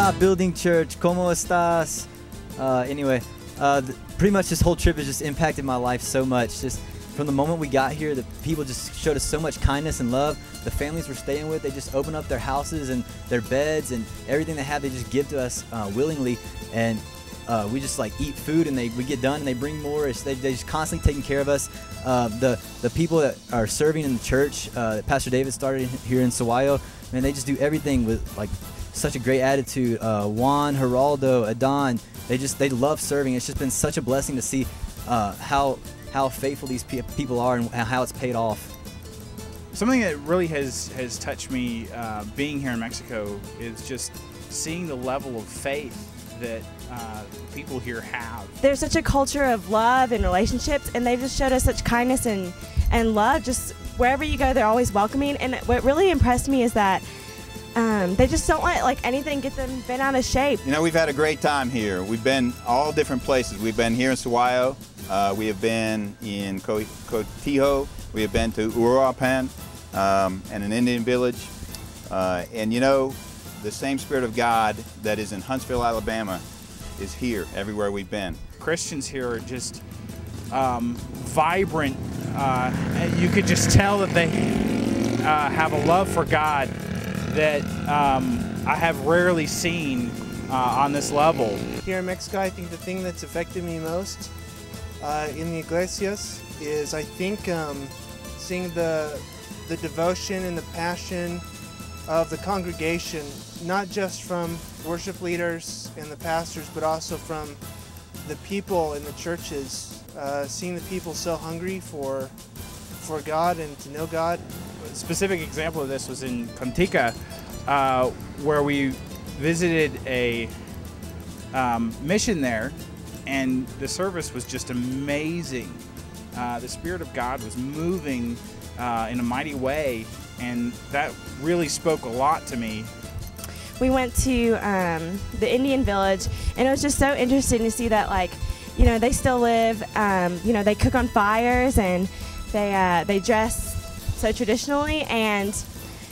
Hola, Building Church, ¿cómo estás? Anyway, pretty much this whole trip has just impacted my life so much. Just from the moment we got here, the people just showed us so much kindness and love. The families we're staying with, they just open up their houses and their beds and everything they have, they just give to us willingly. And we just like eat food, and we get done and they bring more. They just constantly taking care of us. The people that are serving in the church that Pastor David started here in Saguayo, man, they just do everything with like such a great attitude. Juan, Geraldo, Adon, they love serving. It's just been such a blessing to see how faithful these people are and how it's paid off. Something that really has touched me being here in Mexico is just seeing the level of faith that people here have. There's such a culture of love and relationships, and they've just showed us such kindness and love. Just wherever you go, they're always welcoming. And what really impressed me is that they just don't let like anything get them bent out of shape. You know, we've had a great time here. We've been all different places. We've been here in Saguayo. We have been in Cotijo. We have been to Uruapan and an Indian village. And you know, the same Spirit of God that is in Huntsville, Alabama is here everywhere we've been. Christians here are just vibrant. You could just tell that they have a love for God that I have rarely seen on this level. Here in Mexico, I think the thing that's affected me most in the iglesias is I think seeing the devotion and the passion of the congregation, not just from worship leaders and the pastors, but also from the people in the churches. Seeing the people so hungry for God and to know God. A specific example of this was in Contica, where we visited a mission there, and the service was just amazing. The Spirit of God was moving in a mighty way, and that really spoke a lot to me. We went to the Indian village, and it was just so interesting to see that, like, you know, they still live, you know, they cook on fires, and they dress so traditionally, and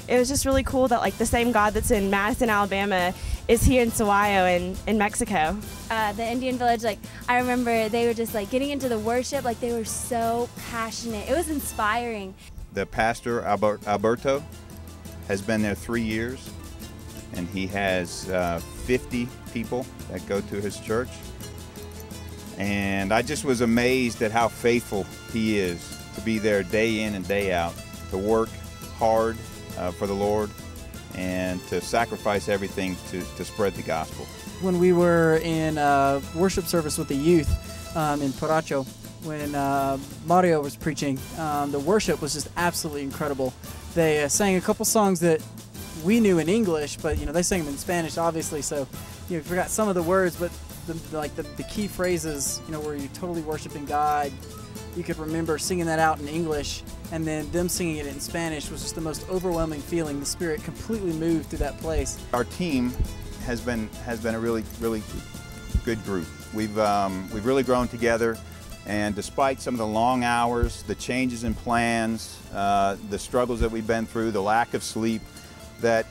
it was just really cool that like the same God that's in Madison, Alabama is here in Saguayo in Mexico. The Indian village, like I remember they were just like getting into the worship, like they were so passionate. It was inspiring. The pastor, Alberto, has been there 3 years, and he has 50 people that go to his church. And I just was amazed at how faithful he is to be there day in and day out, to work hard for the Lord, and to sacrifice everything to spread the gospel. When we were in worship service with the youth in Paracho, when Mario was preaching, the worship was just absolutely incredible. They sang a couple songs that we knew in English, but you know, they sang them in Spanish, obviously, so you know, forgot some of the words, but the key phrases, you know, where you're totally worshiping God, you could remember singing that out in English, and then them singing it in Spanish was just the most overwhelming feeling. The Spirit completely moved through that place. Our team has been a really good group. We've really grown together, and despite some of the long hours, the changes in plans, the struggles that we've been through, the lack of sleep, that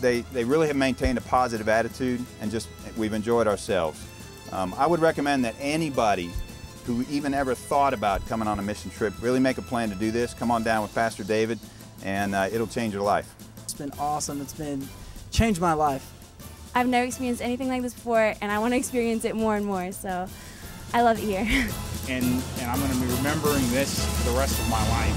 they really have maintained a positive attitude, and just we've enjoyed ourselves. I would recommend that anybody who even ever thought about coming on a mission trip really make a plan to do this. Come on down with Pastor David, and it'll change your life. It's been awesome. It's changed my life. I've never experienced anything like this before, and I want to experience it more and more, so I love it here. And I'm going to be remembering this for the rest of my life.